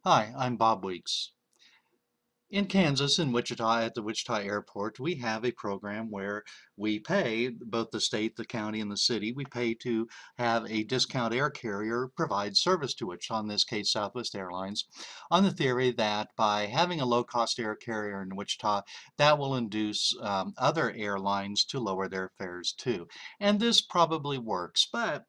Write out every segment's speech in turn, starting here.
Hi, I'm Bob Weeks. In Kansas, in Wichita, at the Wichita Airport, we have a program where we pay, both the state, the county, and the city, we pay to have a discount air carrier provide service to us, in this case, Southwest Airlines, on the theory that by having a low-cost air carrier in Wichita, that will induce other airlines to lower their fares too. And this probably works, but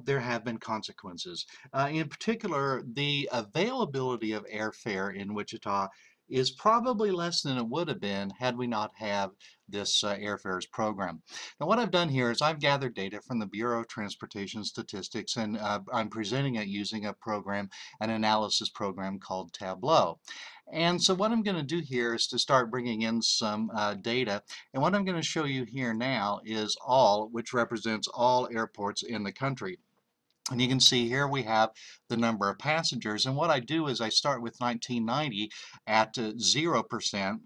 there have been consequences. In particular, the availability of airfare in Wichita is probably less than it would have been had we not have this airfares program. Now, what I've done here is I've gathered data from the Bureau of Transportation Statistics, and I'm presenting it using a program, an analysis program called Tableau. And so what I'm going to do here is to start bringing in some data. And what I'm going to show you here now is all, which represents all airports in the country. And you can see here we have the number of passengers. And what I do is I start with 1990 at 0%,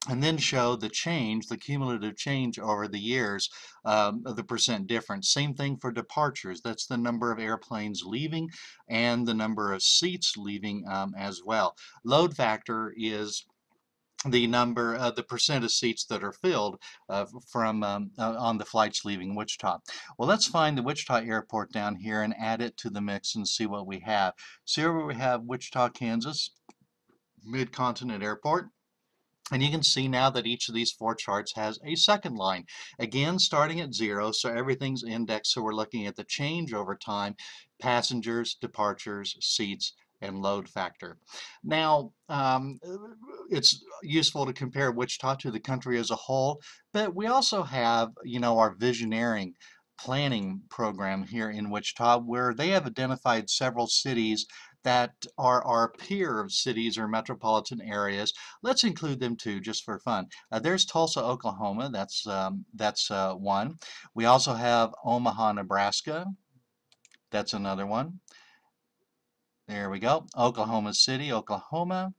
and then show the change, the cumulative change over the years of the percent difference. Same thing for departures. That's the number of airplanes leaving and the number of seats leaving as well. Load factor is the number, the percent of seats that are filled from on the flights leaving Wichita. Well, let's find the Wichita Airport down here and add it to the mix and see what we have. So here we have Wichita, Kansas, Mid-Continent Airport. And you can see now that each of these four charts has a second line. Again, starting at 0, so everything's indexed, so we're looking at the change over time, passengers, departures, seats, and load factor. Now, it's useful to compare Wichita to the country as a whole, but we also have, our visioneering planning program here in Wichita, where they have identified several cities that are our peer cities or metropolitan areas. Let's include them too, just for fun. There's Tulsa, Oklahoma. That's one. We also have Omaha, Nebraska. That's another one. There we go. Oklahoma City, Oklahoma.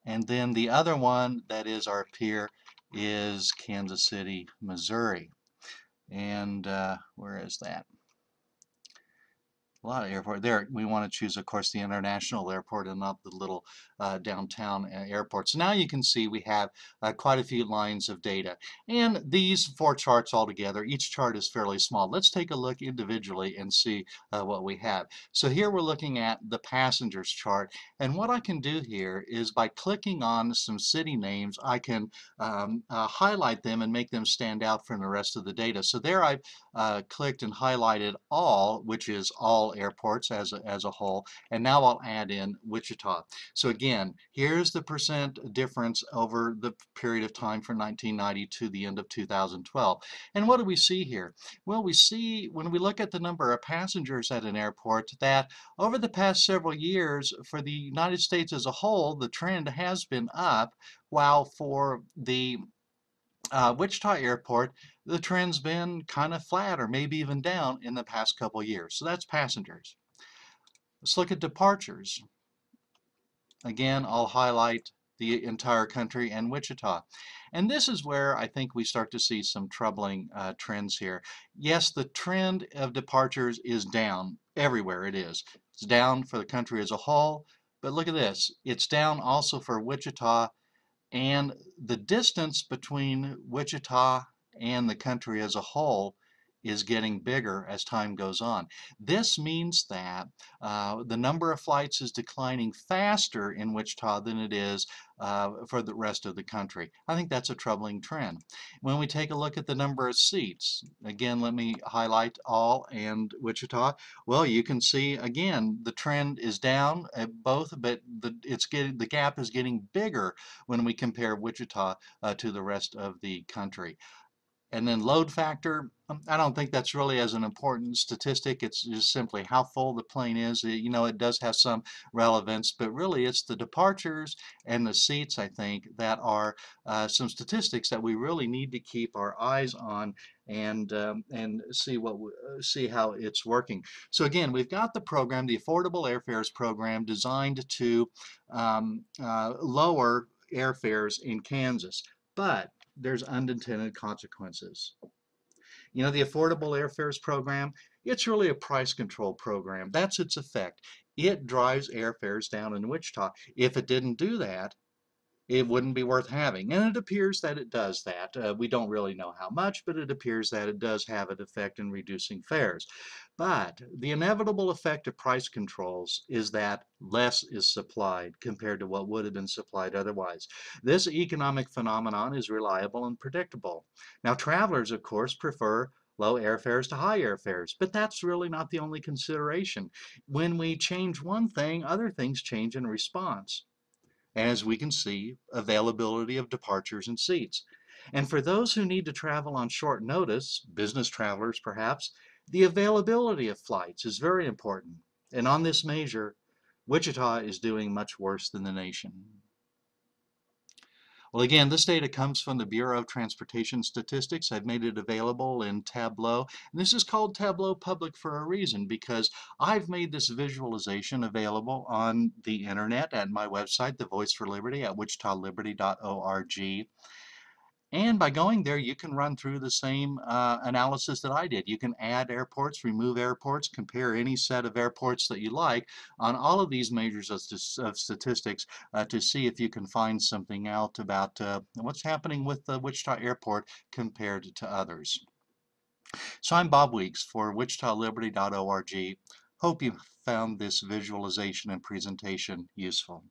And then the other one that is our peer is Kansas City, Missouri. And where is that? A lot of airport there. We want to choose, of course, the international airport and not the little downtown airports. Now you can see we have quite a few lines of data. And these four charts all together, each chart is fairly small. Let's take a look individually and see what we have. So here we're looking at the passengers chart. And what I can do here is by clicking on some city names, I can highlight them and make them stand out from the rest of the data. So there I've clicked and highlighted all, which is all airports as a whole, and now I'll add in Wichita. So again, here's the percent difference over the period of time from 1990 to the end of 2012. And what do we see here? Well, we see when we look at the number of passengers at an airport that over the past several years for the United States as a whole, the trend has been up, while for the Wichita Airport, the trend's been kind of flat or maybe even down in the past couple years. So that's passengers. Let's look at departures. Again, I'll highlight the entire country and Wichita. And this is where I think we start to see some troubling trends here. Yes, the trend of departures is down everywhere it is. It's down for the country as a whole, but look at this. It's down also for Wichita, and the distance between Wichita and the country as a whole is getting bigger as time goes on. This means that the number of flights is declining faster in Wichita than it is for the rest of the country. I think that's a troubling trend. When we take a look at the number of seats, again, let me highlight all and Wichita. Well, you can see again the trend is down at both, but the gap is getting bigger when we compare Wichita to the rest of the country. And then load factor, I don't think that's really as an important statistic. It's just simply how full the plane is. It does have some relevance, but really it's the departures and the seats, I think, that are some statistics that we really need to keep our eyes on and see how it's working. So again, we've got the program, the Affordable Airfares Program, designed to lower airfares in Kansas, but there's unintended consequences. You know, the Affordable Airfares program, it's really a price control program. That's its effect. It drives airfares down in Wichita. If it didn't do that, it wouldn't be worth having. And it appears that it does that. We don't really know how much, but it appears that it does have an effect in reducing fares. But the inevitable effect of price controls is that less is supplied compared to what would have been supplied otherwise. This economic phenomenon is reliable and predictable. Now, travelers, of course, prefer low airfares to high airfares, but that's really not the only consideration. When we change one thing, other things change in response. As we can see, availability of departures and seats. And for those who need to travel on short notice, business travelers perhaps, the availability of flights is very important. And on this measure, Wichita is doing much worse than the nation. Well, again, this data comes from the Bureau of Transportation Statistics. I've made it available in Tableau. And this is called Tableau Public for a reason, because I've made this visualization available on the internet at my website, The Voice for Liberty, at wichitaliberty.org. And by going there, you can run through the same analysis that I did. You can add airports, remove airports, compare any set of airports that you like on all of these measures of statistics to see if you can find something out about what's happening with the Wichita Airport compared to others. So I'm Bob Weeks for wichitaliberty.org. Hope you found this visualization and presentation useful.